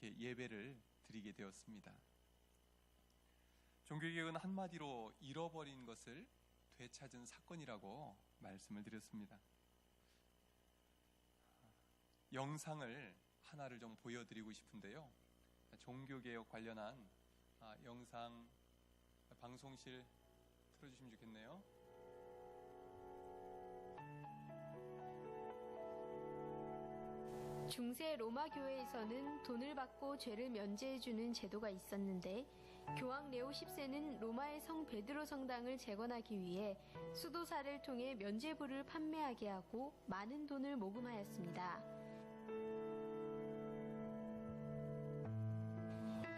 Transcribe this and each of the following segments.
이렇게 예배를 드리게 되었습니다. 종교개혁은 한마디로 잃어버린 것을 되찾은 사건이라고 말씀을 드렸습니다. 영상을 하나를 좀 보여드리고 싶은데요. 종교개혁 관련한 영상 방송실 틀어주시면 좋겠네요. 중세 로마 교회에서는 돈을 받고 죄를 면제해주는 제도가 있었는데 교황 레오 10세는 로마의 성 베드로 성당을 재건하기 위해 수도사를 통해 면제부를 판매하게 하고 많은 돈을 모금하였습니다.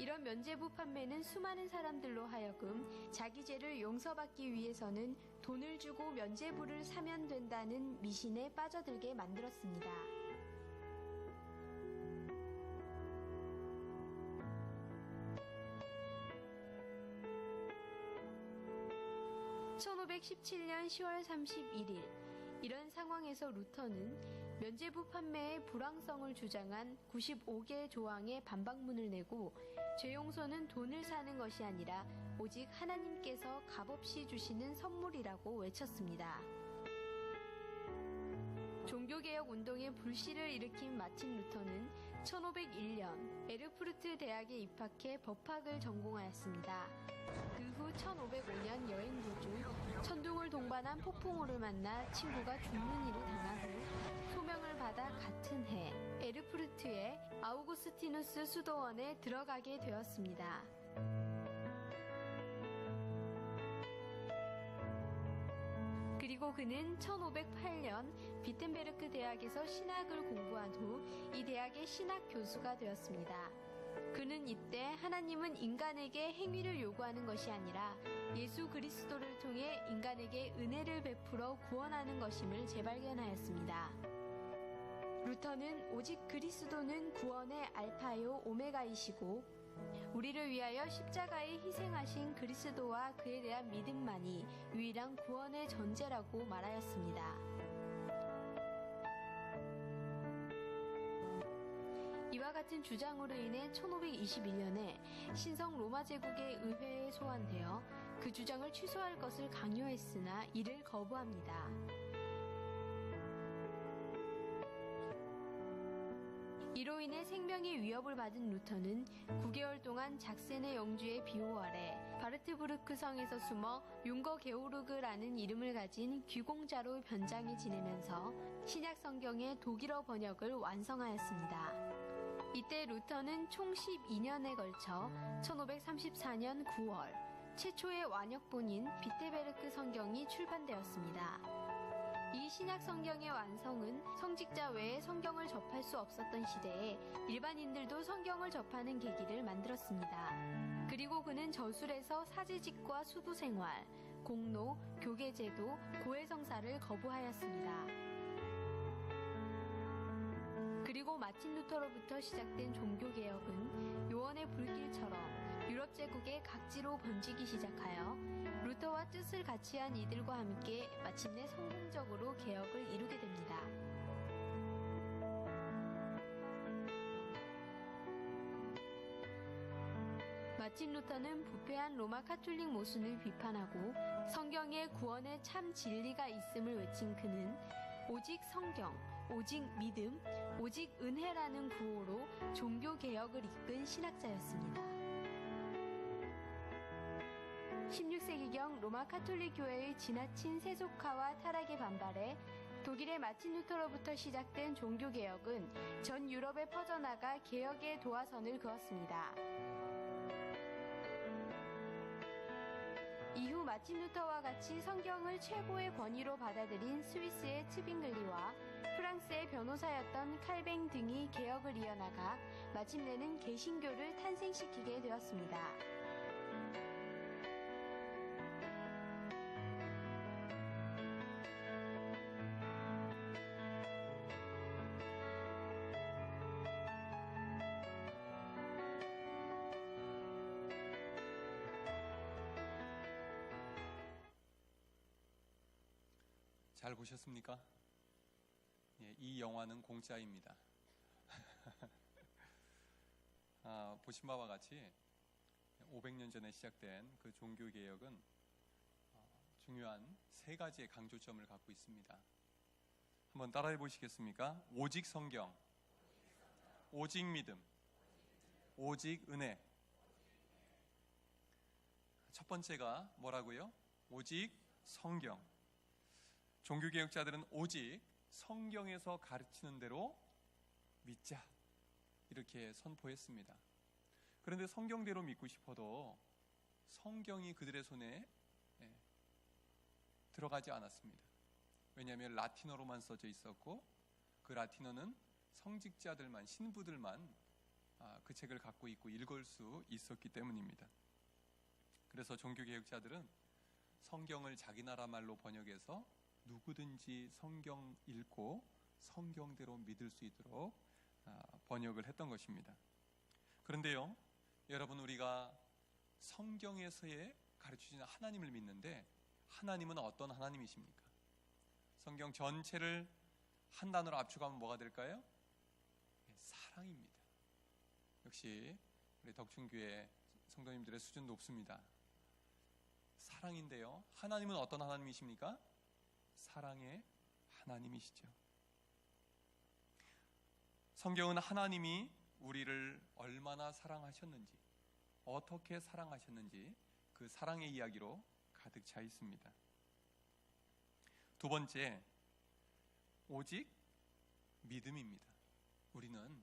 이런 면제부 판매는 수많은 사람들로 하여금 자기 죄를 용서받기 위해서는 돈을 주고 면제부를 사면 된다는 미신에 빠져들게 만들었습니다. (1517년 10월 31일) 이런 상황에서 루터는 면제부 판매의 불황성을 주장한 95개 조항의 반박문을 내고 죄 용서는 돈을 사는 것이 아니라 오직 하나님께서 값없이 주시는 선물이라고 외쳤습니다. 종교개혁 운동의 불씨를 일으킨 마틴 루터는 1501년 에르푸르트 대학에 입학해 법학을 전공하였습니다. 그 후 1505년 여행 도중 천둥을 동반한 폭풍우를 만나 친구가 죽는 일을 당하고 소명을 받아 같은 해 에르푸르트의 아우구스티누스 수도원에 들어가게 되었습니다. 그리고 그는 1508년 비텐베르크 대학에서 신학을 공부한 후 이 대학의 신학 교수가 되었습니다. 그는 이때 하나님은 인간에게 행위를 요구하는 것이 아니라 예수 그리스도를 통해 인간에게 은혜를 베풀어 구원하는 것임을 재발견하였습니다. 루터는 오직 그리스도는 구원의 알파요 오메가이시고 우리를 위하여 십자가에 희생하신 그리스도와 그에 대한 믿음만이 유일한 구원의 전제라고 말하였습니다. 이와 같은 주장으로 인해 1521년에 신성 로마 제국의 의회에 소환되어 그 주장을 취소할 것을 강요했으나 이를 거부합니다. 이로 인해 생명의 위협을 받은 루터는 9개월 동안 작센의 영주의 비호 아래 바르트부르크 성에서 숨어 융거 게오르그라는 이름을 가진 귀공자로 변장해 지내면서 신약 성경의 독일어 번역을 완성하였습니다. 이때 루터는 총 12년에 걸쳐 1534년 9월 최초의 완역본인 비테베르크 성경이 출판되었습니다. 이 신약 성경의 완성은 성직자 외에 성경을 접할 수 없었던 시대에 일반인들도 성경을 접하는 계기를 만들었습니다. 그리고 그는 저술에서 사제직과 수도생활, 공로, 교계제도, 고해성사를 거부하였습니다. 그리고 마틴 루터로부터 시작된 종교개혁은 요원의 불길처럼 유럽 제국의 각지로 번지기 시작하여 루터와 뜻을 같이 한 이들과 함께 마침내 성공적으로 개혁을 이루게 됩니다. 마틴 루터는 부패한 로마 카톨릭 모순을 비판하고 성경의 구원에 참 진리가 있음을 외친 그는 오직 성경, 오직 믿음, 오직 은혜라는 구호로 종교개혁을 이끈 신학자였습니다. 16세기경 로마 카톨릭 교회의 지나친 세속화와 타락에 반발해 독일의 마틴 루터로부터 시작된 종교개혁은 전 유럽에 퍼져나가 개혁의 도화선을 그었습니다. 이후 마틴 루터와 같이 성경을 최고의 권위로 받아들인 스위스의 트빙글리와 프랑스의 변호사였던 칼뱅 등이 개혁을 이어나가 마침내는 개신교를 탄생시키게 되었습니다. 잘 보셨습니까? 예, 이 영화는 공짜입니다. 보신 바와 같이 500년 전에 시작된 그 종교개혁은 중요한 세 가지의 강조점을 갖고 있습니다. 한번 따라해 보시겠습니까? 오직 성경, 오직 믿음, 오직 은혜. 첫 번째가 뭐라고요? 오직 성경. 종교개혁자들은 오직 성경에서 가르치는 대로 믿자, 이렇게 선포했습니다. 그런데 성경대로 믿고 싶어도 성경이 그들의 손에 들어가지 않았습니다. 왜냐하면 라틴어로만 써져 있었고, 그 라틴어는 성직자들만, 신부들만 그 책을 갖고 있고 읽을 수 있었기 때문입니다. 그래서 종교개혁자들은 성경을 자기 나라 말로 번역해서 누구든지 성경 읽고 성경대로 믿을 수 있도록 번역을 했던 것입니다. 그런데요, 여러분, 우리가 성경에서의 가르치시는 하나님을 믿는데 하나님은 어떤 하나님이십니까? 성경 전체를 한 단어로 압축하면 뭐가 될까요? 사랑입니다. 역시 우리 덕춘교회 성도님들의 수준 높습니다. 사랑인데요, 하나님은 어떤 하나님이십니까? 사랑의 하나님이시죠. 성경은 하나님이 우리를 얼마나 사랑하셨는지, 어떻게 사랑하셨는지 그 사랑의 이야기로 가득 차 있습니다. 두 번째, 오직 믿음입니다. 우리는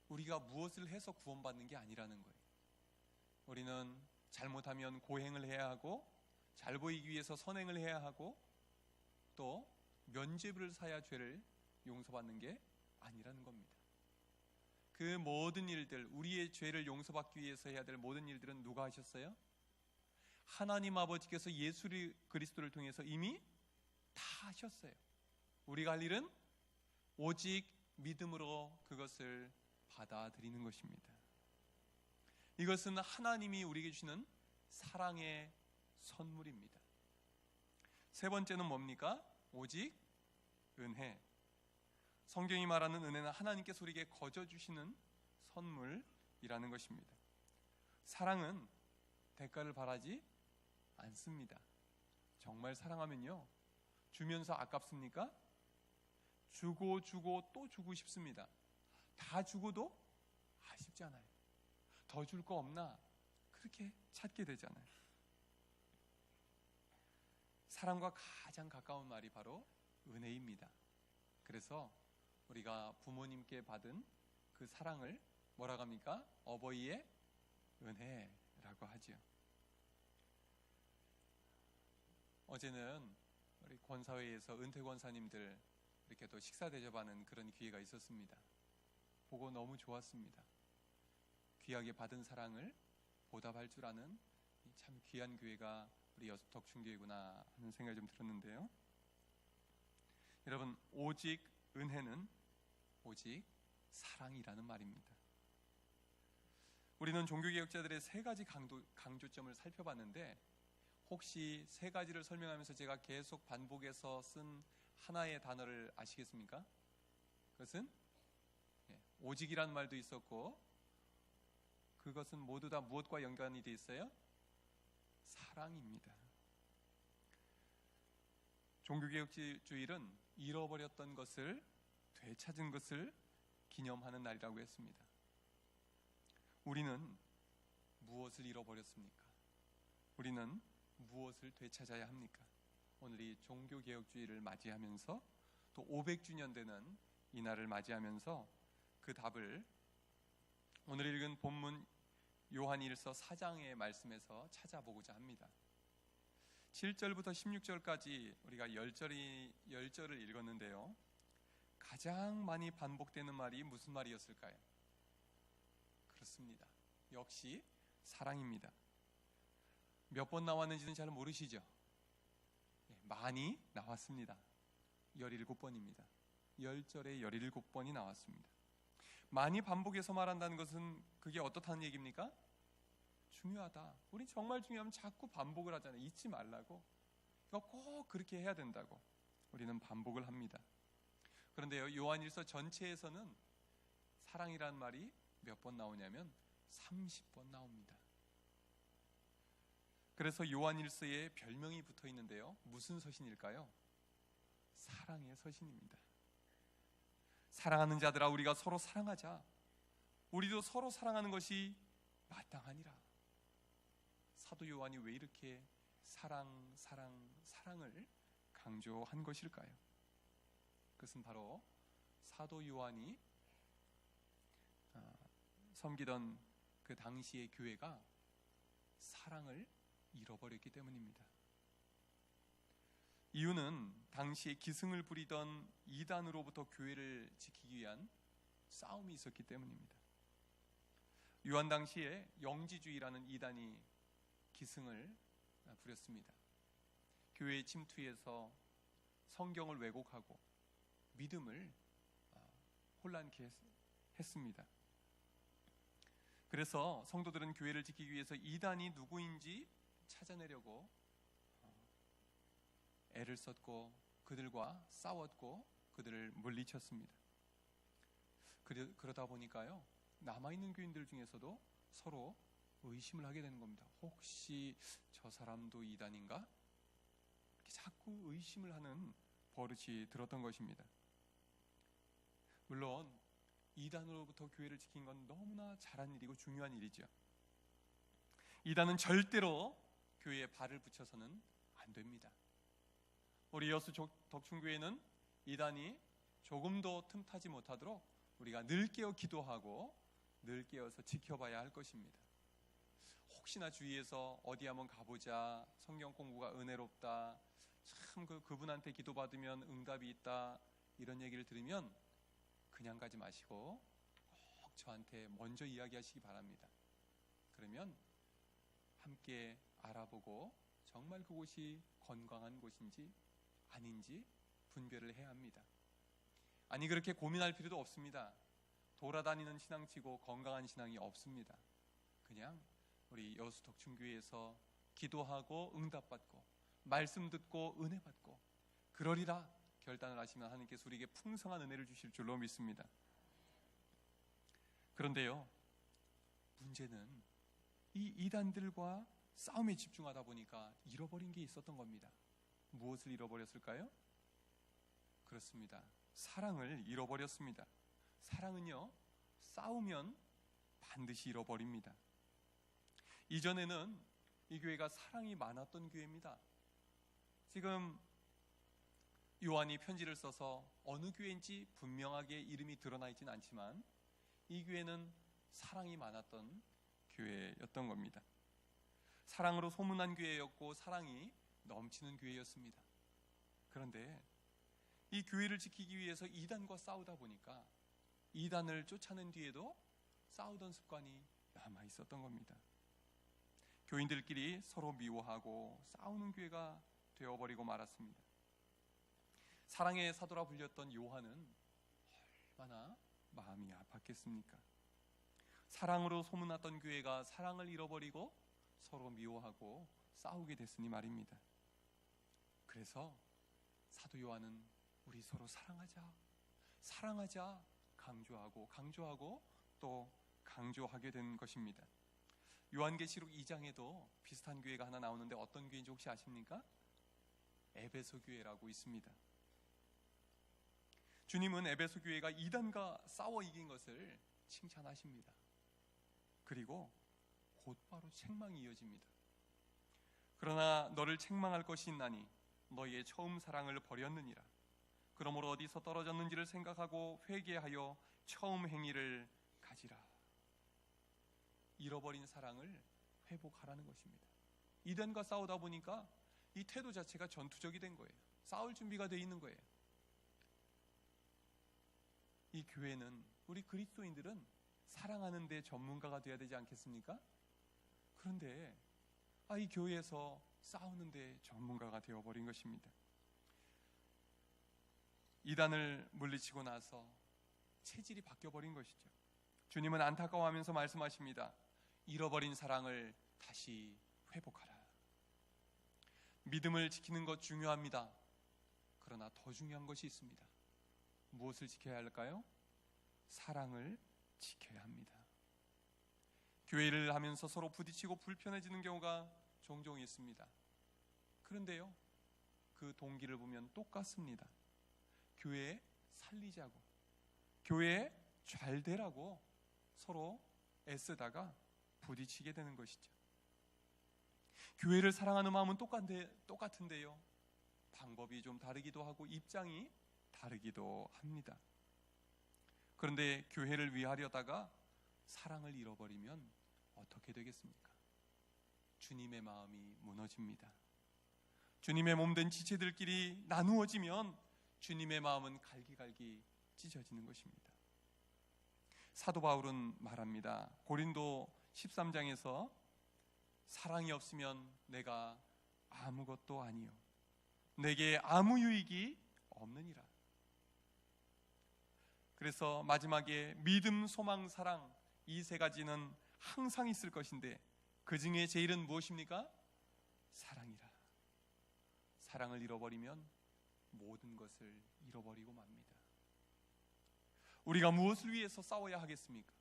우리가 무엇을 해서 구원받는 게 아니라는 거예요. 우리는 잘못하면 고행을 해야 하고, 잘 보이기 위해서 선행을 해야 하고, 또 면죄부를 사야 죄를 용서받는 게 아니라는 겁니다. 그 모든 일들, 우리의 죄를 용서받기 위해서 해야 될 모든 일들은 누가 하셨어요? 하나님 아버지께서 예수 그리스도를 통해서 이미 다 하셨어요. 우리가 할 일은 오직 믿음으로 그것을 받아들이는 것입니다. 이것은 하나님이 우리에게 주시는 사랑의 선물입니다. 세 번째는 뭡니까? 오직 은혜. 성경이 말하는 은혜는 하나님께서 우리에게 거저 주시는 선물이라는 것입니다. 사랑은 대가를 바라지 않습니다. 정말 사랑하면요, 주면서 아깝습니까? 주고 또 주고 싶습니다. 다 주고도 아쉽지 않아요. 더 줄 거 없나? 그렇게 찾게 되잖아요. 사랑과 가장 가까운 말이 바로 은혜입니다. 그래서 우리가 부모님께 받은 그 사랑을 뭐라고 합니까? 어버이의 은혜라고 하지요. 어제는 우리 권사회에서 은퇴 권사님들 이렇게 또 식사 대접하는 그런 기회가 있었습니다. 보고 너무 좋았습니다. 귀하게 받은 사랑을 보답할 줄 아는 참 귀한 교회가 우리 덕춘교회구나 하는 생각이 좀 들었는데요. 여러분, 오직 은혜는 오직 사랑이라는 말입니다. 우리는 종교개혁자들의 세 가지 강조점을 살펴봤는데, 혹시 세 가지를 설명하면서 제가 계속 반복해서 쓴 하나의 단어를 아시겠습니까? 그것은 오직이라는 말도 있었고, 그것은 모두 다 무엇과 연관이 되어 있어요? 사랑입니다. 종교개혁주일은 잃어버렸던 것을 되찾은 것을 기념하는 날이라고 했습니다. 우리는 무엇을 잃어버렸습니까? 우리는 무엇을 되찾아야 합니까? 오늘 이 종교개혁주의를 맞이하면서 또 500주년 되는 이 날을 맞이하면서 그 답을 오늘 읽은 본문 요한일서 4장의 말씀에서 찾아보고자 합니다. 7절부터 16절까지 우리가 10절을 읽었는데요, 가장 많이 반복되는 말이 무슨 말이었을까요? 그렇습니다. 역시 사랑입니다. 몇 번 나왔는지는 잘 모르시죠? 많이 나왔습니다. 17번입니다. 10절에 17번이 나왔습니다. 많이 반복해서 말한다는 것은 그게 어떻다는 얘기입니까? 중요하다. 우리 정말 중요하면 자꾸 반복을 하잖아요. 잊지 말라고. 이거 꼭 그렇게 해야 된다고 우리는 반복을 합니다. 그런데요, 요한일서 전체에서는 사랑이라는 말이 몇 번 나오냐면 30번 나옵니다. 그래서 요한일서에 별명이 붙어 있는데요. 무슨 서신일까요? 사랑의 서신입니다. 사랑하는 자들아, 우리가 서로 사랑하자. 우리도 서로 사랑하는 것이 마땅하니라. 사도 요한이 왜 이렇게 사랑을 강조한 것일까요? 그것은 바로 사도 요한이 섬기던 그 당시의 교회가 사랑을 잃어버렸기 때문입니다. 이유는 당시에 기승을 부리던 이단으로부터 교회를 지키기 위한 싸움이 있었기 때문입니다. 요한 당시에 영지주의라는 이단이 기승을 부렸습니다. 교회에 침투해서 성경을 왜곡하고 믿음을 혼란케 했습니다. 그래서 성도들은 교회를 지키기 위해서 이단이 누구인지 찾아내려고 애를 썼고 그들과 싸웠고 그들을 물리쳤습니다. 그러다 보니까요, 남아있는 교인들 중에서도 서로 의심을 하게 되는 겁니다. 혹시 저 사람도 이단인가? 이렇게 자꾸 의심을 하는 버릇이 들었던 것입니다. 물론 이단으로부터 교회를 지킨 건 너무나 잘한 일이고 중요한 일이죠. 이단은 절대로 교회에 발을 붙여서는 안 됩니다. 우리 여수 덕충교회는 이단이 조금도 틈타지 못하도록 우리가 늘 깨어 기도하고 늘 깨어서 지켜봐야 할 것입니다. 혹시나 주위에서 어디 한번 가보자, 성경 공부가 은혜롭다, 참 그분한테 기도받으면 응답이 있다, 이런 얘기를 들으면 그냥 가지 마시고 꼭 저한테 먼저 이야기하시기 바랍니다. 그러면 함께 알아보고 정말 그곳이 건강한 곳인지 아닌지 분별을 해야 합니다. 아니, 그렇게 고민할 필요도 없습니다. 돌아다니는 신앙치고 건강한 신앙이 없습니다. 그냥 우리 여수 덕충교회에서 기도하고 응답받고 말씀 듣고 은혜 받고 그러리라 결단을 하시면 하나님께서 우리에게 풍성한 은혜를 주실 줄로 믿습니다. 그런데요, 문제는 이 이단들과 싸움에 집중하다 보니까 잃어버린 게 있었던 겁니다. 무엇을 잃어버렸을까요? 그렇습니다. 사랑을 잃어버렸습니다. 사랑은요, 싸우면 반드시 잃어버립니다. 이전에는 이 교회가 사랑이 많았던 교회입니다. 지금 요한이 편지를 써서 어느 교회인지 분명하게 이름이 드러나 있지는 않지만 이 교회는 사랑이 많았던 교회였던 겁니다. 사랑으로 소문난 교회였고 사랑이 넘치는 교회였습니다. 그런데 이 교회를 지키기 위해서 이단과 싸우다 보니까 이단을 쫓아낸 뒤에도 싸우던 습관이 남아 있었던 겁니다. 교인들끼리 서로 미워하고 싸우는 교회가 되어버리고 말았습니다. 사랑의 사도라 불렸던 요한은 얼마나 마음이 아팠겠습니까? 사랑으로 소문났던 교회가 사랑을 잃어버리고 서로 미워하고 싸우게 됐으니 말입니다. 그래서 사도 요한은 우리 서로 사랑하자 강조하고 또 강조하게 된 것입니다. 요한계시록 2장에도 비슷한 교회가 하나 나오는데 어떤 교회인지 혹시 아십니까? 에베소 교회라고 있습니다. 주님은 에베소 교회가 이단과 싸워 이긴 것을 칭찬하십니다. 그리고 곧바로 책망이 이어집니다. 그러나 너를 책망할 것이 있나니 너희의 처음 사랑을 버렸느니라. 그러므로 어디서 떨어졌는지를 생각하고 회개하여 처음 행위를 가지라. 잃어버린 사랑을 회복하라는 것입니다. 이단과 싸우다 보니까 이 태도 자체가 전투적이 된 거예요. 싸울 준비가 돼 있는 거예요. 이 교회는, 우리 그리스도인들은 사랑하는 데 전문가가 돼야 되지 않겠습니까? 그런데 이 교회에서 싸우는 데 전문가가 되어버린 것입니다. 이단을 물리치고 나서 체질이 바뀌어버린 것이죠. 주님은 안타까워하면서 말씀하십니다. 잃어버린 사랑을 다시 회복하라. 믿음을 지키는 것 중요합니다. 그러나 더 중요한 것이 있습니다. 무엇을 지켜야 할까요? 사랑을 지켜야 합니다. 교회를 하면서 서로 부딪히고 불편해지는 경우가 종종 있습니다. 그런데요, 그 동기를 보면 똑같습니다. 교회 살리자고, 교회 잘 되라고 서로 애쓰다가 부딪히게 되는 것이죠. 교회를 사랑하는 마음은 똑같은데요, 방법이 좀 다르기도 하고 입장이 다르기도 합니다. 그런데 교회를 위하려다가 사랑을 잃어버리면 어떻게 되겠습니까? 주님의 마음이 무너집니다. 주님의 몸된 지체들끼리 나누어지면 주님의 마음은 갈기갈기 찢어지는 것입니다. 사도 바울은 말합니다. 고린도 13장에서 사랑이 없으면 내가 아무것도 아니요 내게 아무 유익이 없느니라. 그래서 마지막에 믿음, 소망, 사랑, 이 세 가지는 항상 있을 것인데 그 중에 제일은 무엇입니까? 사랑이라. 사랑을 잃어버리면 모든 것을 잃어버리고 맙니다. 우리가 무엇을 위해서 싸워야 하겠습니까?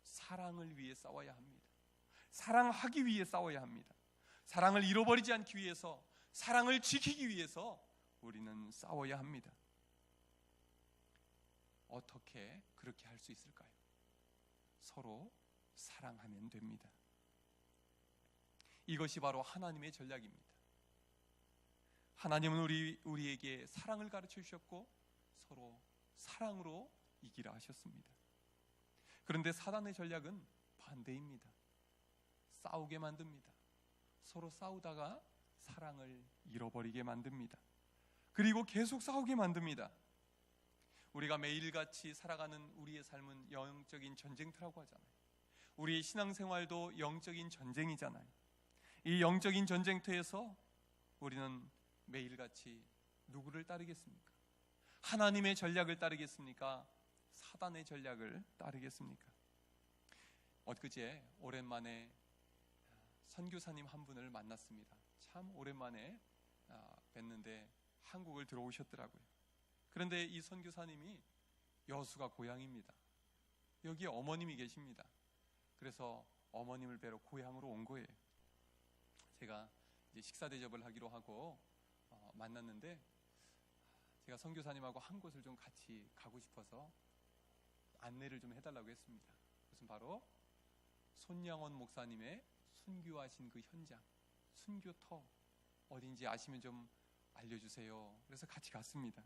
사랑을 위해 싸워야 합니다. 사랑하기 위해 싸워야 합니다. 사랑을 잃어버리지 않기 위해서, 사랑을 지키기 위해서 우리는 싸워야 합니다. 어떻게 그렇게 할 수 있을까요? 서로 사랑하면 됩니다. 이것이 바로 하나님의 전략입니다. 하나님은 우리에게 사랑을 가르쳐 주셨고 서로 사랑으로 이기라 하셨습니다. 그런데 사단의 전략은 반대입니다. 싸우게 만듭니다. 서로 싸우다가 사랑을 잃어버리게 만듭니다. 그리고 계속 싸우게 만듭니다. 우리가 매일같이 살아가는 우리의 삶은 영적인 전쟁터라고 하잖아요. 우리의 신앙생활도 영적인 전쟁이잖아요. 이 영적인 전쟁터에서 우리는 매일같이 누구를 따르겠습니까? 하나님의 전략을 따르겠습니까? 사단의 전략을 따르겠습니까? 엊그제 오랜만에 선교사님 한 분을 만났습니다. 참 오랜만에 뵀는데 한국을 들어오셨더라고요. 그런데 이 선교사님이 여수가 고향입니다. 여기 어머님이 계십니다. 그래서 어머님을 뵈러 고향으로 온 거예요. 제가 이제 식사 대접을 하기로 하고 만났는데 제가 선교사님하고 한 곳을 좀 같이 가고 싶어서 안내를 좀 해달라고 했습니다. 그것은 바로 손양원 목사님의 순교하신 그 현장, 순교터 어딘지 아시면 좀 알려주세요. 그래서 같이 갔습니다.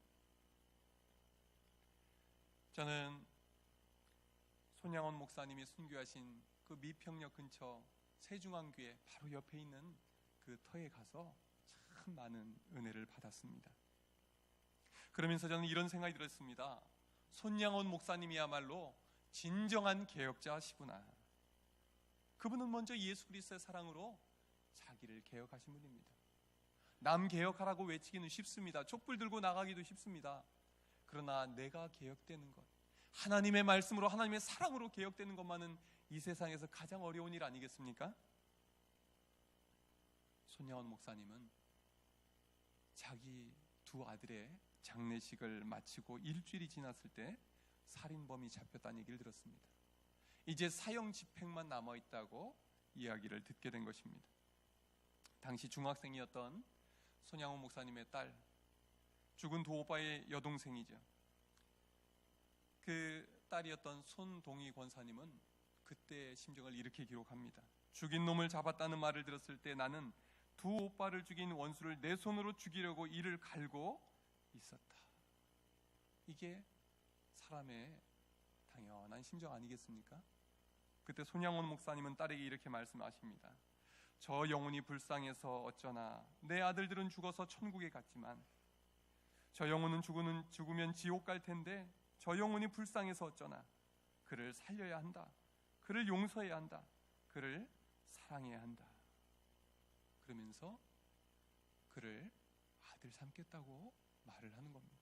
저는 손양원 목사님이 순교하신 그 미평역 근처 세중앙교회 바로 옆에 있는 그 터에 가서 참 많은 은혜를 받았습니다. 그러면서 저는 이런 생각이 들었습니다. 손양원 목사님이야말로 진정한 개혁자시구나. 그분은 먼저 예수 그리스도의 사랑으로 자기를 개혁하신 분입니다. 남 개혁하라고 외치기는 쉽습니다. 촛불 들고 나가기도 쉽습니다. 그러나 내가 개혁되는 것, 하나님의 말씀으로, 하나님의 사랑으로 개혁되는 것만은 이 세상에서 가장 어려운 일 아니겠습니까? 손양원 목사님은 자기 두 아들의 장례식을 마치고 일주일이 지났을 때 살인범이 잡혔다는 얘기를 들었습니다. 이제 사형 집행만 남아있다고 이야기를 듣게 된 것입니다. 당시 중학생이었던 손양원 목사님의 딸, 죽은 두 오빠의 여동생이죠. 그 딸이었던 손동희 권사님은 그때의 심정을 이렇게 기록합니다. 죽인 놈을 잡았다는 말을 들었을 때 나는 두 오빠를 죽인 원수를 내 손으로 죽이려고 이를 갈고 있었다. 이게 사람의 당연한 심정 아니겠습니까? 그때 손양원 목사님은 딸에게 이렇게 말씀하십니다. 저 영혼이 불쌍해서 어쩌나 내 아들들은 죽어서 천국에 갔지만 저 영혼은 죽으면 지옥 갈 텐데 저 영혼이 불쌍해서 어쩌나 그를 살려야 한다. 그를 용서해야 한다. 그를 사랑해야 한다. 그러면서 그를 아들 삼겠다고 말을 하는 겁니다.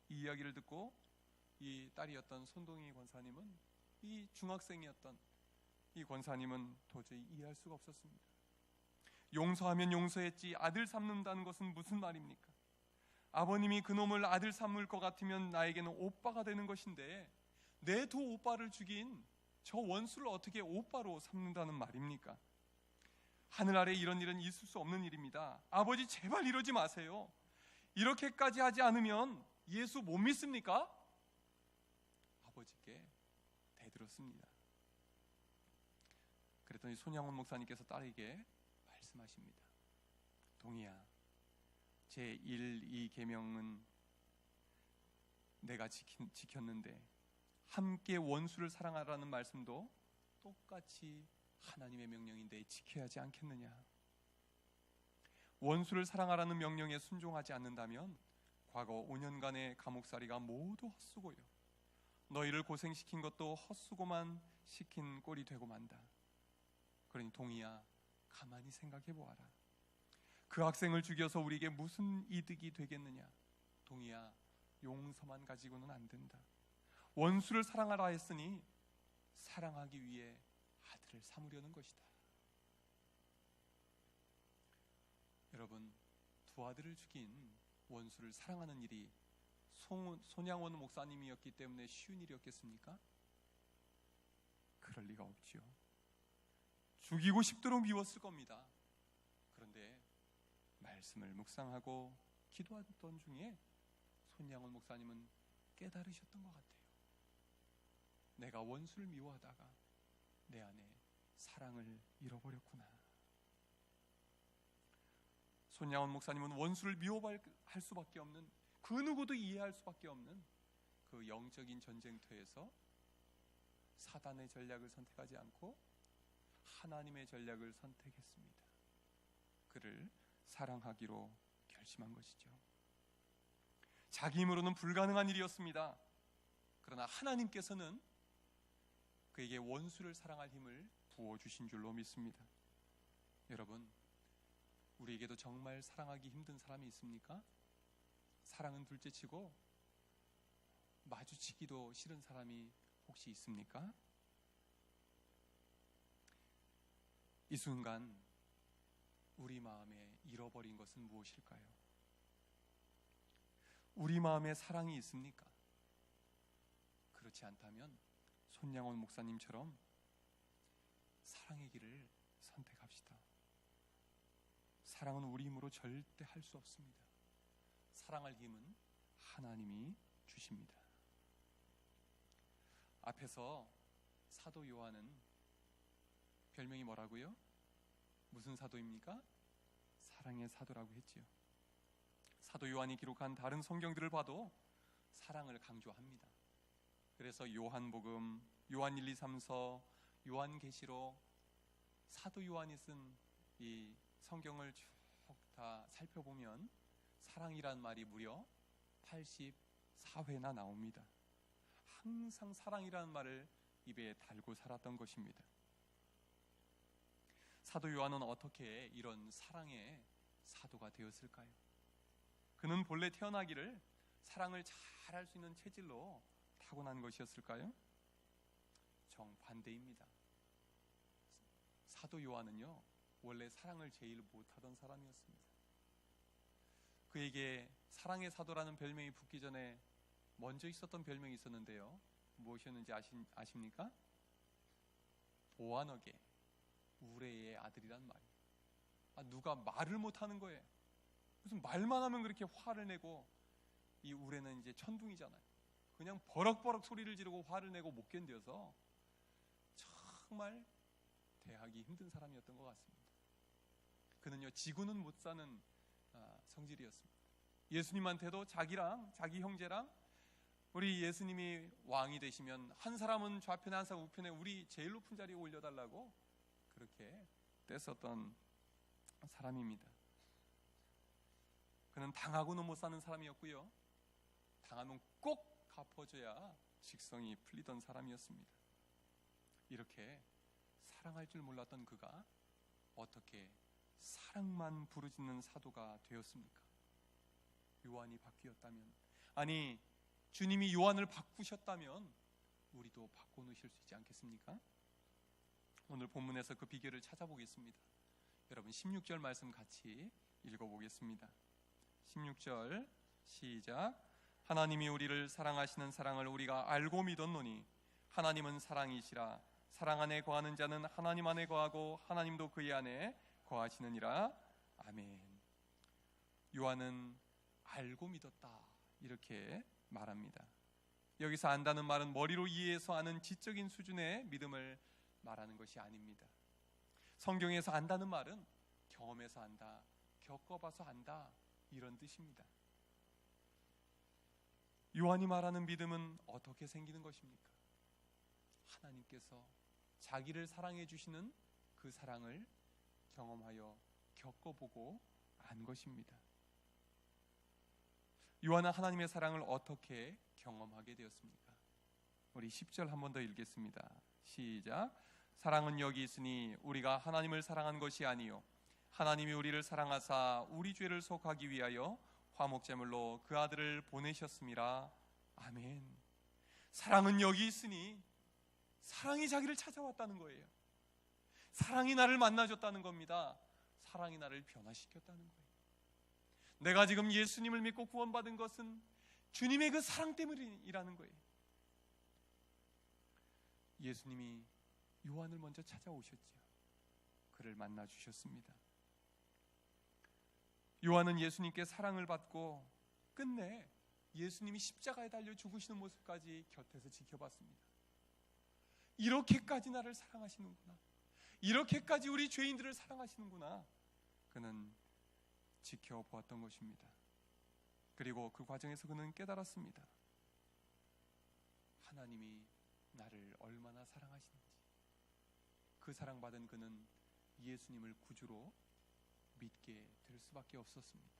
이 이야기를 듣고 이 딸이었던 손동희 권사님은, 이 중학생이었던 이 권사님은 도저히 이해할 수가 없었습니다. 용서하면 용서했지 아들 삼는다는 것은 무슨 말입니까? 아버님이 그놈을 아들 삼을 것 같으면 나에게는 오빠가 되는 것인데 내 두 오빠를 죽인 저 원수를 어떻게 오빠로 삼는다는 말입니까? 하늘 아래 이런 일은 있을 수 없는 일입니다. 아버지, 제발 이러지 마세요. 이렇게까지 하지 않으면 예수 못 믿습니까? 아버지께 대들었습니다. 그랬더니 손양원 목사님께서 딸에게 말씀하십니다. 동희야, 제1, 2계명은 내가 지켰는데 함께 원수를 사랑하라는 말씀도 똑같이 하나님의 명령인데 지켜야 하지 않겠느냐? 원수를 사랑하라는 명령에 순종하지 않는다면 과거 5년간의 감옥살이가 모두 헛수고요, 너희를 고생시킨 것도 헛수고만 시킨 꼴이 되고 만다. 그러니 동희야, 가만히 생각해 보아라. 그 학생을 죽여서 우리에게 무슨 이득이 되겠느냐? 동희야, 용서만 가지고는 안 된다. 원수를 사랑하라 했으니 사랑하기 위해 아들을 삼으려는 것이다. 여러분, 두 아들을 죽인 원수를 사랑하는 일이 손양원 목사님이었기 때문에 쉬운 일이었겠습니까? 그럴 리가 없지요. 죽이고 싶도록 미웠을 겁니다. 그런데 말씀을 묵상하고 기도하던 중에 손양원 목사님은 깨달으셨던 것 같아요. 내가 원수를 미워하다가 내 안에 사랑을 잃어버렸구나. 손양원 목사님은 원수를 미워할 수밖에 없는, 그 누구도 이해할 수밖에 없는 그 영적인 전쟁터에서 사단의 전략을 선택하지 않고 하나님의 전략을 선택했습니다. 그를 사랑하기로 결심한 것이죠. 자기 힘으로는 불가능한 일이었습니다. 그러나 하나님께서는 그에게 원수를 사랑할 힘을 부어주신 줄로 믿습니다. 여러분, 우리에게도 정말 사랑하기 힘든 사람이 있습니까? 사랑은 둘째치고 마주치기도 싫은 사람이 혹시 있습니까? 이 순간 우리 마음에 잃어버린 것은 무엇일까요? 우리 마음에 사랑이 있습니까? 그렇지 않다면 손양원 목사님처럼 사랑의 길을 선택합시다. 사랑은 우리 힘으로 절대 할 수 없습니다. 사랑할 힘은 하나님이 주십니다. 앞에서 사도 요한은 별명이 뭐라고요? 무슨 사도입니까? 사랑의 사도라고 했지요. 사도 요한이 기록한 다른 성경들을 봐도 사랑을 강조합니다. 그래서 요한복음, 요한 1, 2, 3서, 요한계시록, 사도 요한이 쓴 이 성경을 쭉 다 살펴보면 사랑이란 말이 무려 84회나 나옵니다. 항상 사랑이라는 말을 입에 달고 살았던 것입니다. 사도 요한은 어떻게 이런 사랑의 사도가 되었을까요? 그는 본래 태어나기를 사랑을 잘할 수 있는 체질로 타고난 것이었을까요? 정반대입니다. 사도 요한은요, 원래 사랑을 제일 못하던 사람이었습니다. 그에게 사랑의 사도라는 별명이 붙기 전에 먼저 있었던 별명이 있었는데요, 무엇이었는지 아십니까? 오한억의 우레의 아들이란 말이에요. 누가 말을 못하는 거예요. 무슨 말만 하면 그렇게 화를 내고, 이 우레는 이제 천둥이잖아요. 그냥 버럭버럭 소리를 지르고 화를 내고 못 견뎌서 정말 대하기 힘든 사람이었던 것 같습니다. 그는요, 지구는 못 사는 성질이었습니다. 예수님한테도 자기 형제랑 우리 예수님이 왕이 되시면 한 사람은 좌편에 한 사람 우편에 우리 제일 높은 자리에 올려달라고 그렇게 떼썼던 사람입니다. 그는 당하고는 못 사는 사람이었고요, 당하면 꼭 갚아줘야 직성이 풀리던 사람이었습니다. 이렇게 사랑할 줄 몰랐던 그가 어떻게 사랑만 부르짖는 사도가 되었습니까? 요한이 바뀌었다면, 아니 주님이 요한을 바꾸셨다면 우리도 바꿔놓으실 수 있지 않겠습니까? 오늘 본문에서 그 비결을 찾아보겠습니다. 여러분 16절 말씀 같이 읽어보겠습니다. 16절 시작. 하나님이 우리를 사랑하시는 사랑을 우리가 알고 믿었노니 하나님은 사랑이시라. 사랑 안에 거하는 자는 하나님 안에 거하고 하나님도 그의 안에 거하시느니라. 아멘. 요한은 알고 믿었다 이렇게 말합니다. 여기서 안다는 말은 머리로 이해해서 아는 지적인 수준의 믿음을 말하는 것이 아닙니다. 성경에서 안다는 말은 경험해서 안다, 겪어봐서 안다 이런 뜻입니다. 요한이 말하는 믿음은 어떻게 생기는 것입니까? 하나님께서 자기를 사랑해 주시는 그 사랑을 경험하여 겪어보고 안 것입니다. 요한은 하나님의 사랑을 어떻게 경험하게 되었습니까? 우리 10절 한 번 더 읽겠습니다. 시작. 사랑은 여기 있으니 우리가 하나님을 사랑한 것이 아니요 하나님이 우리를 사랑하사 우리 죄를 속하기 위하여 화목제물로 그 아들을 보내셨음이라. 아멘. 사랑은 여기 있으니 사랑이 자기를 찾아왔다는 거예요. 사랑이 나를 만나줬다는 겁니다. 사랑이 나를 변화시켰다는 거예요. 내가 지금 예수님을 믿고 구원받은 것은 주님의 그 사랑 때문이라는 거예요. 예수님이 요한을 먼저 찾아오셨죠. 그를 만나 주셨습니다. 요한은 예수님께 사랑을 받고 끝내 예수님이 십자가에 달려 죽으시는 모습까지 곁에서 지켜봤습니다. 이렇게까지 나를 사랑하시는구나, 이렇게까지 우리 죄인들을 사랑하시는구나, 그는 지켜보았던 것입니다. 그리고 그 과정에서 그는 깨달았습니다. 하나님이 나를 얼마나 사랑하시는지. 그 사랑받은 그는 예수님을 구주로 믿게 될 수밖에 없었습니다.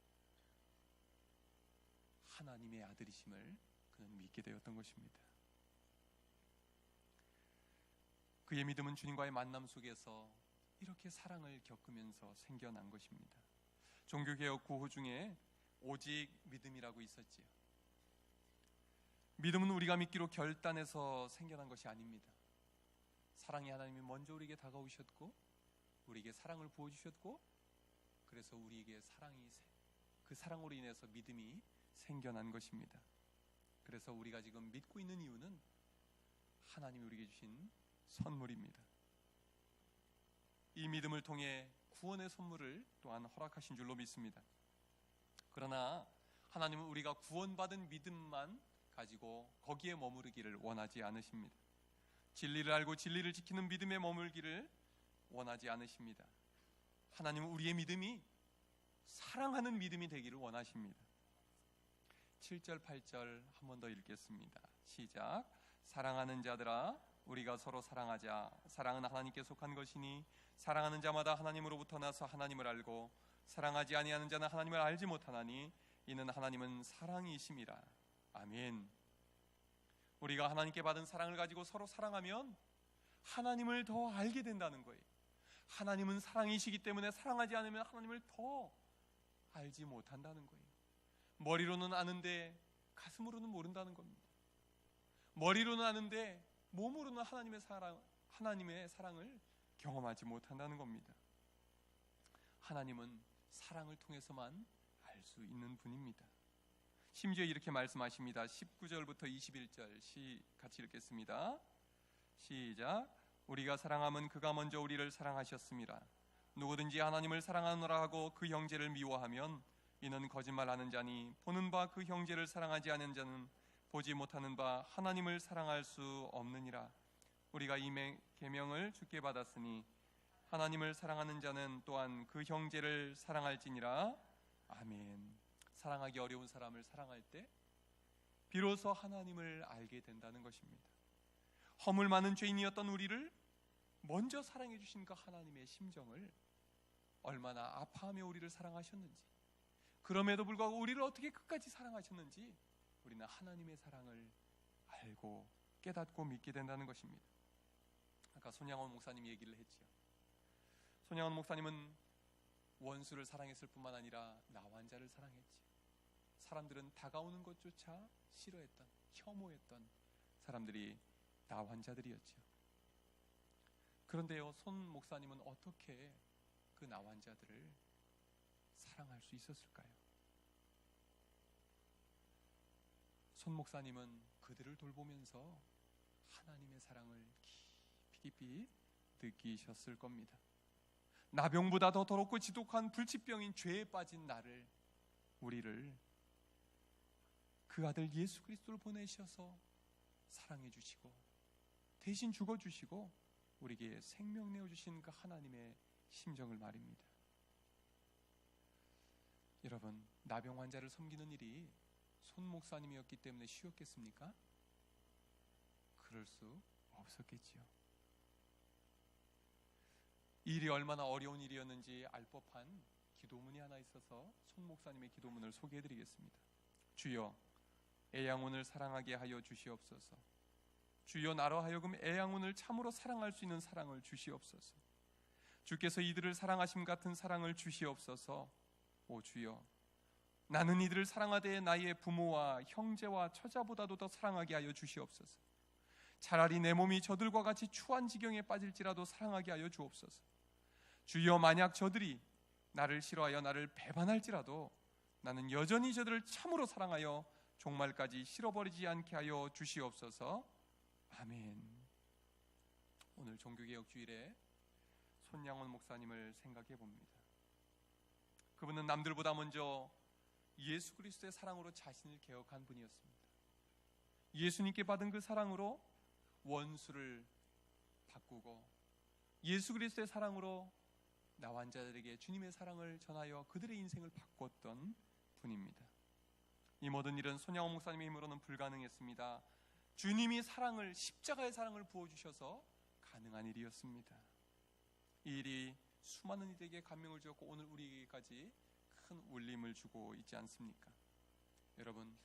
하나님의 아들이심을 그는 믿게 되었던 것입니다. 그의 믿음은 주님과의 만남 속에서 이렇게 사랑을 겪으면서 생겨난 것입니다. 종교개혁 구호 중에 오직 믿음이라고 있었지요. 믿음은 우리가 믿기로 결단해서 생겨난 것이 아닙니다. 사랑의 하나님이 먼저 우리에게 다가오셨고 우리에게 사랑을 부어주셨고, 그래서 우리에게 그 사랑으로 인해서 믿음이 생겨난 것입니다. 그래서 우리가 지금 믿고 있는 이유는 하나님이 우리에게 주신 선물입니다. 이 믿음을 통해 구원의 선물을 또한 허락하신 줄로 믿습니다. 그러나 하나님은 우리가 구원받은 믿음만 가지고 거기에 머무르기를 원하지 않으십니다. 진리를 알고 진리를 지키는 믿음에 머물기를 원하지 않으십니다. 하나님은 우리의 믿음이 사랑하는 믿음이 되기를 원하십니다. 7절 8절 한 번 더 읽겠습니다. 시작. 사랑하는 자들아 우리가 서로 사랑하자. 사랑은 하나님께 속한 것이니 사랑하는 자마다 하나님으로부터 나서 하나님을 알고 사랑하지 아니하는 자는 하나님을 알지 못하나니 이는 하나님은 사랑이심이라. 아멘. 우리가 하나님께 받은 사랑을 가지고 서로 사랑하면 하나님을 더 알게 된다는 거예요. 하나님은 사랑이시기 때문에 사랑하지 않으면 하나님을 더 알지 못한다는 거예요. 머리로는 아는데 가슴으로는 모른다는 겁니다. 머리로는 아는데 몸으로는 하나님의 사랑을 경험하지 못한다는 겁니다. 하나님은 사랑을 통해서만 알 수 있는 분입니다. 심지어 이렇게 말씀하십니다. 19절부터 21절 같이 읽겠습니다. 시작. 우리가 사랑함은 그가 먼저 우리를 사랑하셨습니다. 누구든지 하나님을 사랑하노라 하고 그 형제를 미워하면 이는 거짓말하는 자니 보는 바 그 형제를 사랑하지 않는 자는 보지 못하는 바 하나님을 사랑할 수 없느니라. 우리가 이 계명을 주께 받았으니 하나님을 사랑하는 자는 또한 그 형제를 사랑할지니라. 아멘. 사랑하기 어려운 사람을 사랑할 때 비로소 하나님을 알게 된다는 것입니다. 허물 많은 죄인이었던 우리를 먼저 사랑해 주신 그 하나님의 심정을, 얼마나 아파하며 우리를 사랑하셨는지, 그럼에도 불구하고 우리를 어떻게 끝까지 사랑하셨는지 우리는 하나님의 사랑을 알고 깨닫고 믿게 된다는 것입니다. 아까 손양원 목사님 얘기를 했죠. 손양원 목사님은 원수를 사랑했을 뿐만 아니라 나환자를 사랑했지. 사람들은 다가오는 것조차 싫어했던, 혐오했던 사람들이 나환자들이었죠. 그런데요, 손 목사님은 어떻게 그 나환자들을 사랑할 수 있었을까요? 손 목사님은 그들을 돌보면서 하나님의 사랑을 깊이 깊이 느끼셨을 겁니다. 나병보다 더 더럽고 지독한 불치병인 죄에 빠진 나를, 우리를 그 아들 예수 그리스도를 보내셔서 사랑해 주시고 대신 죽어 주시고 우리에게 생명 내어 주신 그 하나님의 심정을 말입니다. 여러분, 나병 환자를 섬기는 일이 손 목사님이었기 때문에 쉬웠겠습니까? 그럴 수 없었겠지요. 이 일이 얼마나 어려운 일이었는지 알 법한 기도문이 하나 있어서 손 목사님의 기도문을 소개해드리겠습니다. 주여, 애양혼을 사랑하게 하여 주시옵소서. 주여, 나로 하여금 애양혼을 참으로 사랑할 수 있는 사랑을 주시옵소서. 주께서 이들을 사랑하심 같은 사랑을 주시옵소서. 오 주여, 나는 이들을 사랑하되 나의 부모와 형제와 처자보다도 더 사랑하게 하여 주시옵소서. 차라리 내 몸이 저들과 같이 추한 지경에 빠질지라도 사랑하게 하여 주옵소서. 주여, 만약 저들이 나를 싫어하여 나를 배반할지라도 나는 여전히 저들을 참으로 사랑하여 종말까지 싫어버리지 않게 하여 주시옵소서. 아멘. 오늘 종교개혁 주일에 손양원 목사님을 생각해 봅니다. 그분은 남들보다 먼저 예수 그리스도의 사랑으로 자신을 개혁한 분이었습니다. 예수님께 받은 그 사랑으로 원수를 바꾸고 예수 그리스도의 사랑으로 나 환자들에게 주님의 사랑을 전하여 그들의 인생을 바꿨던 분입니다. 이 모든 일은 손양원 목사님의 힘으로는 불가능했습니다. 주님이 사랑을, 십자가의 사랑을 부어주셔서 가능한 일이었습니다. 이 일이 수많은 이들에게 감명을 주었고 오늘 우리에게까지 큰 울림을 주고 있지 않습니까? 여러분,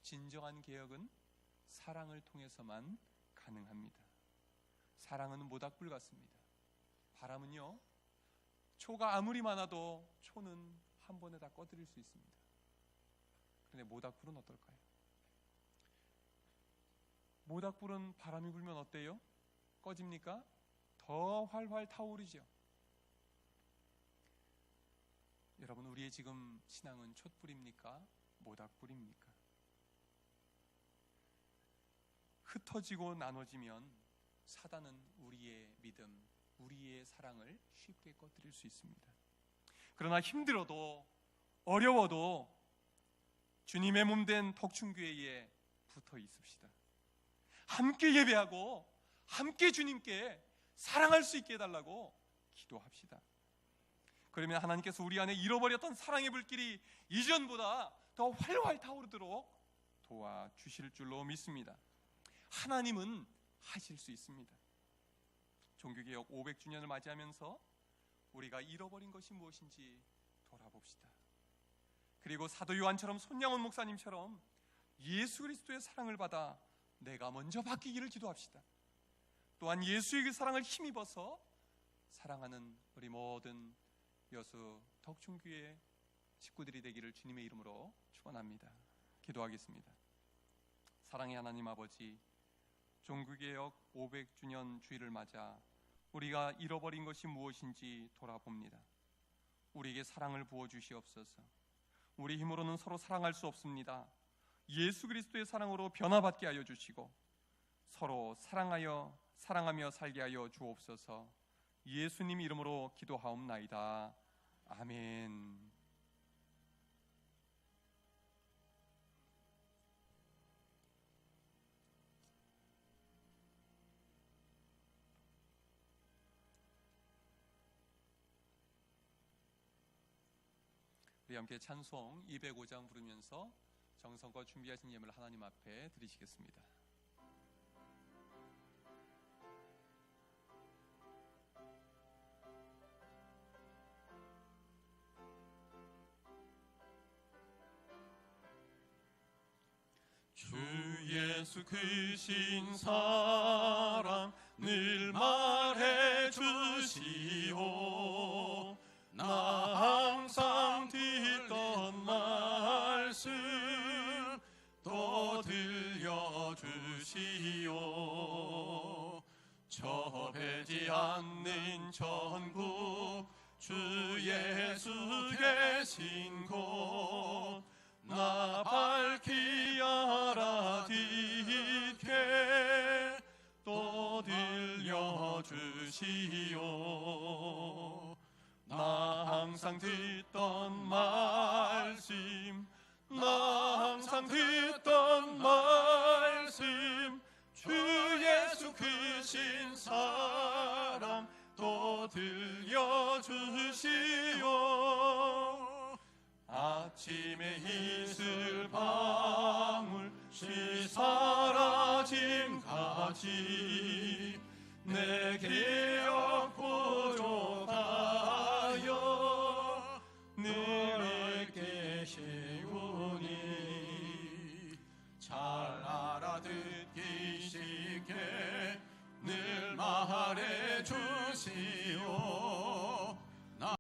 진정한 개혁은 사랑을 통해서만 가능합니다. 사랑은 모닥불 같습니다. 바람은요, 초가 아무리 많아도 초는 한 번에 다 꺼뜨릴 수 있습니다. 그런데 모닥불은 어떨까요? 모닥불은 바람이 불면 어때요? 꺼집니까? 더 활활 타오르죠. 여러분, 우리의 지금 신앙은 촛불입니까? 모닥불입니까? 흩어지고 나눠지면 사단은 우리의 믿음, 우리의 사랑을 쉽게 꺼뜨릴 수 있습니다. 그러나 힘들어도 어려워도 주님의 몸된 덕충교회에 붙어 있읍시다. 함께 예배하고 함께 주님께 사랑할 수 있게 해달라고 기도합시다. 그러면 하나님께서 우리 안에 잃어버렸던 사랑의 불길이 이전보다 더 활활 타오르도록 도와주실 줄로 믿습니다. 하나님은 하실 수 있습니다. 종교개혁 500주년을 맞이하면서 우리가 잃어버린 것이 무엇인지 돌아봅시다. 그리고 사도 요한처럼 손양원 목사님처럼 예수 그리스도의 사랑을 받아 내가 먼저 바뀌기를 기도합시다. 또한 예수의 그 사랑을 힘입어서 사랑하는 우리 모든 여수 덕충교회 식구들이 되기를 주님의 이름으로 축원합니다. 기도하겠습니다. 사랑의 하나님 아버지, 종교개혁 500주년 주일을 맞아 우리가 잃어버린 것이 무엇인지 돌아봅니다. 우리에게 사랑을 부어주시옵소서. 우리 힘으로는 서로 사랑할 수 없습니다. 예수 그리스도의 사랑으로 변화받게 하여 주시고 서로 사랑하며 살게 하여 주옵소서. 예수님 이름으로 기도하옵나이다. 아멘. 우리 함께 찬송 205장 부르면서 정성껏 준비하신 예물 하나님 앞에 드리시겠습니다. 주 예수 크신 사랑 늘 말해 주시오. 나 항상 듣던 말씀 또 들려주시오. 저배지 않는 천국 주 예수 계신 곳 나 밝히 알아듣게 또 들려주시오. 주시오. 나 항상 듣던 말씀, 나 항상 듣던 말씀, 주 예수 크신 사랑 또 들려주시오. 아침에 이슬 방울씩 사라짐까지 내게